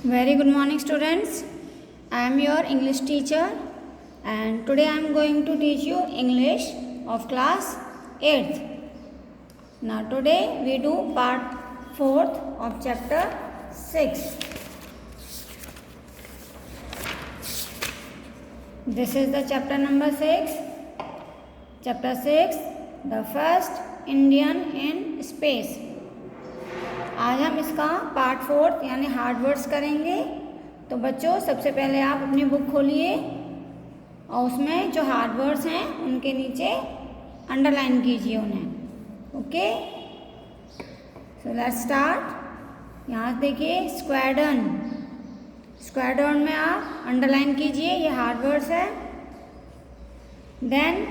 Very good morning, students. I am your English teacher, and today I am going to teach you English of class 8th. Now today we do part 4th of chapter 6. This is the chapter number 6. Chapter 6, the first Indian in space. आज हम इसका part 4 यानी hard words करेंगे। तो बच्चों, सबसे पहले आप अपनी बुक खोलिए और उसमें जो हार्ड वर्ड्स हैं उनके नीचे अंडरलाइन कीजिए उन्हें। Okay, so let's start. यहाँ देखिए स्क्वाड्रन, स्क्वाड्रन में आप अंडरलाइन कीजिए, ये हार्ड वर्ड्स है। देन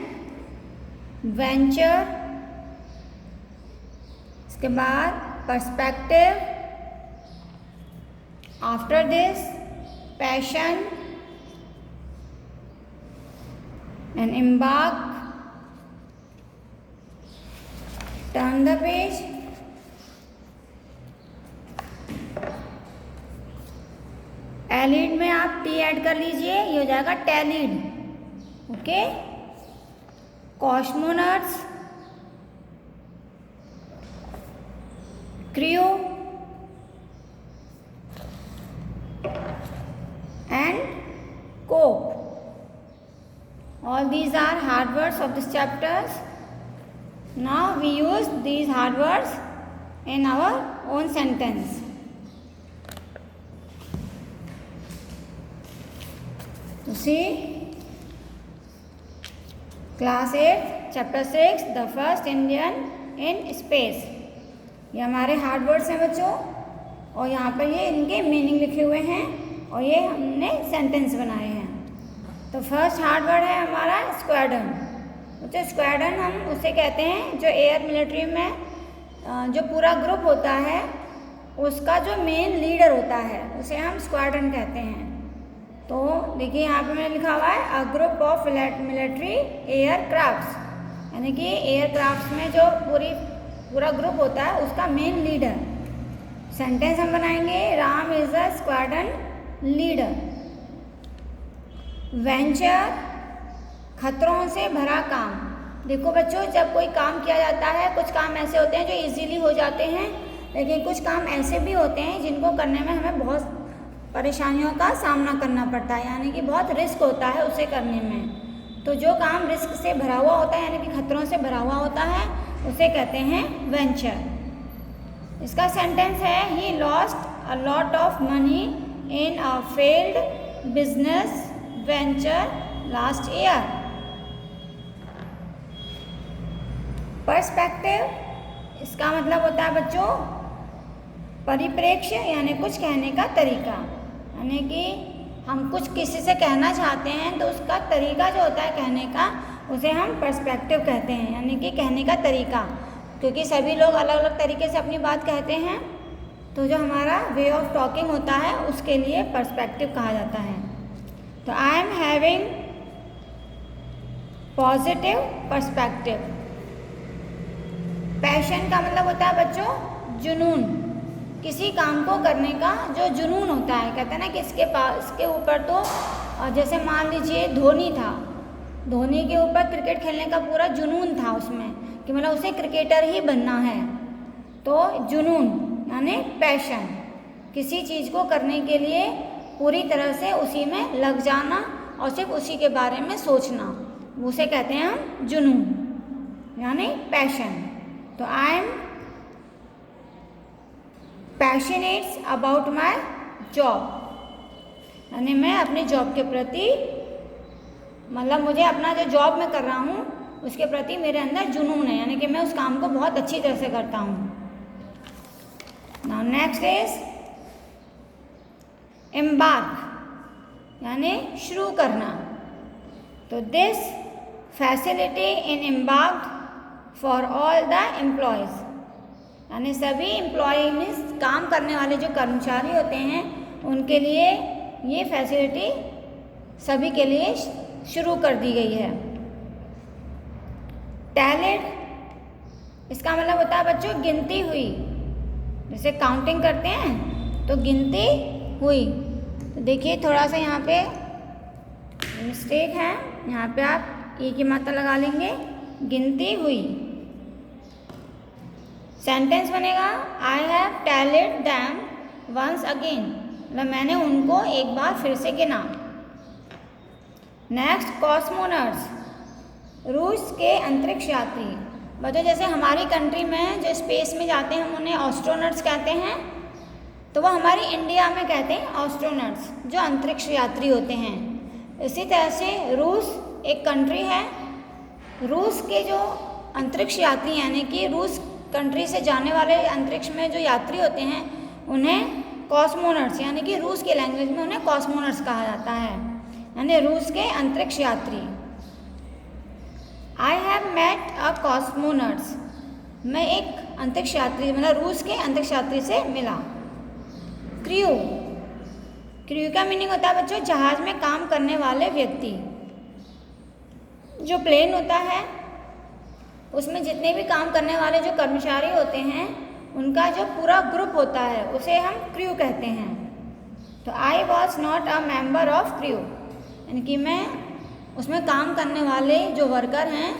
वेंचर, इसके बाद perspective, after this passion and embark, turn the page, एलिड में आप टी ऐड कर लीजिए, ये हो जाएगा tallied. Okay, cosmonauts, crew and cope. All these are hard words of this chapters. Now we use these hard words in our own sentence. So see, class 8 chapter 6, the first Indian in space. ये हमारे hard words हैं बच्चों, और यहाँ पर ये इनके meaning लिखे हुए हैं और ये हमने सेंटेंस बनाए हैं। तो फर्स्ट हार्ड वर्ड है हमारा स्क्वाड्रन। बच्चों, स्क्वाड्रन हम उसे कहते हैं जो एयर मिलिट्री में जो पूरा ग्रुप होता है उसका जो मेन लीडर होता है उसे हम स्क्वाड्रन कहते हैं। तो देखिए यहाँ पे मैंने लिखा हुआ है a group of military aircrafts, यानी कि एयरक्राफ्ट्स में जो पूरा ग्रुप होता है उसका मेन लीडर। सेंटेंस हम बनाएंगे, Ram is the squadron leader. Venture, खतरों से भरा काम। देखो बच्चों, जब कोई काम किया जाता है, कुछ काम ऐसे होते हैं जो इजीली हो जाते हैं, लेकिन कुछ काम ऐसे भी होते हैं जिनको करने में हमें बहुत परेशानियों का सामना करना पड़ता है, यानी कि बहुत रिस्क होता है उसे करने में। तो जो काम रिस्क से भरा हुआ होता है यानी कि खतरों से भरा हुआ होता है उसे कहते हैं वेंचर। इसका सेंटेंस है, he lost a lot of money in a failed business venture last year. Perspective, इसका मतलब होता है बच्चों परिप्रेक्ष्य, यानी कुछ कहने का तरीका, यानी कि हम कुछ किसी से कहना चाहते हैं तो उसका तरीका जो होता है कहने का उसे हम पर्सपेक्टिव कहते हैं, यानी कि कहने का तरीका। क्योंकि सभी लोग अलग अलग तरीके से अपनी बात कहते हैं, तो जो हमारा वे ऑफ टॉकिंग होता है उसके लिए पर्सपेक्टिव कहा जाता है। तो I am having positive perspective. Passion का मतलब होता है बच्चों जुनून, किसी काम को करने का जो जुनून होता है। कहते हैं ना कि इसके ऊपर तो जैसे मान लीजिए धोनी था, धोनी के ऊपर क्रिकेट खेलने का पूरा जुनून था उसमें, कि मतलब उसे क्रिकेटर ही बनना है। तो जुनून यानी पैशन, किसी चीज़ को करने के लिए पूरी तरह से उसी में लग जाना और सिर्फ उसी के बारे में सोचना, उसे कहते हैं हम जुनून यानी पैशन। तो I am passionate about my job, यानी मैं अपनी जॉब के प्रति, मतलब मुझे अपना जो जॉब मैं कर रहा हूँ उसके प्रति मेरे अंदर जुनून है, यानी कि मैं उस काम को बहुत अच्छी तरह से करता हूँ। नाउ नेक्स्ट इज एम्बार्क, यानी शुरू करना। तो this facility in embark for all the employees, यानी सभी एम्प्लॉय मीन्स काम करने वाले जो कर्मचारी होते हैं उनके लिए ये फैसिलिटी सभी के लिए शुरू कर दी गई है। टैलेंट, इसका मतलब होता है बच्चों गिनती हुई, जैसे काउंटिंग करते हैं तो गिनती हुई। तो देखिए थोड़ा सा यहाँ पे मिस्टेक है, यहाँ पे आप ई की मात्रा लगा लेंगे, गिनती हुई। सेंटेंस बनेगा I have tallied them once again, मतलब मैंने उनको एक बार फिर से गिना। नेक्स्ट कॉस्मोनट्स, रूस के अंतरिक्ष यात्री। बच्चों जैसे हमारी कंट्री में जो स्पेस में जाते हैं हम उन्हें एस्ट्रोनट्स कहते हैं, तो वो हमारी इंडिया में कहते हैं एस्ट्रोनट्स, जो अंतरिक्ष यात्री होते हैं। इसी तरह से रूस एक कंट्री है, रूस के जो अंतरिक्ष यात्री यानी कि रूस कंट्री से जाने वाले अंतरिक्ष में जो यात्री होते हैं उन्हें कॉस्मोनट्स यानी कि रूस के लैंग्वेज में उन्हें कॉस्मोनट्स कहा जाता है, यानी रूस के अंतरिक्ष यात्री। आई हैव मेट अ कॉस्मोनट्स, मैं एक अंतरिक्ष यात्री मतलब रूस के अंतरिक्ष यात्री से मिला। क्रू, क्रू का मीनिंग होता है बच्चों जहाज में काम करने वाले व्यक्ति। जो प्लेन होता है उसमें जितने भी काम करने वाले जो कर्मचारी होते हैं उनका जो पूरा ग्रुप होता है उसे हम क्रू कहते हैं। तो I was not a member of crew, यानी कि मैं उसमें काम करने वाले जो वर्कर हैं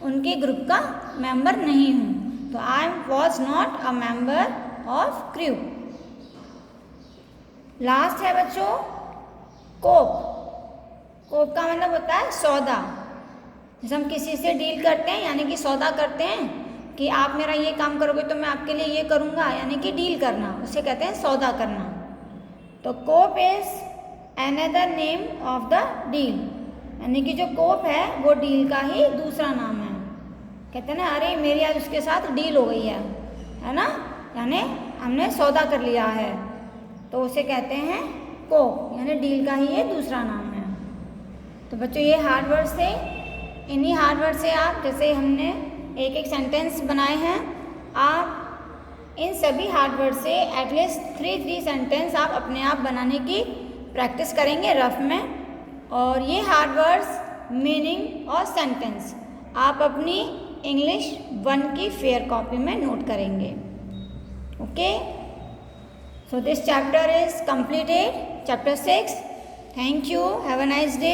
उनके ग्रुप का मेंबर नहीं हूँ। तो I was not a member of crew. Last है बच्चों कोप। कोप का मतलब होता है सौदा। जैसे हम किसी से डील करते हैं यानी कि सौदा करते हैं कि आप मेरा ये काम करोगे तो मैं आपके लिए ये करूँगा, यानी कि डील करना, उसे कहते हैं सौदा करना। तो cope is another name of the deal, यानी कि जो कोप है वो डील का ही दूसरा नाम है। कहते हैं ना अरे मेरी आज उसके साथ डील हो गई है ना, यानी हमने सौदा कर लिया है, तो उसे कहते हैं कोप, यानी डील का ही ये दूसरा नाम है। तो बच्चों ये हार्ड वर्ड्स थे, इन्हीं हार्ड वर्ड से आप जैसे हमने एक एक सेंटेंस बनाए हैं, आप इन सभी हार्ड वर्ड से एटलीस्ट 3 सेंटेंस आप अपने आप बनाने की प्रैक्टिस करेंगे रफ में। और ये हार्ड वर्ड्स मीनिंग और सेंटेंस आप अपनी इंग्लिश 1 की फेयर कॉपी में नोट करेंगे। Okay, so this chapter is completed, chapter 6। Thank you, have a nice day.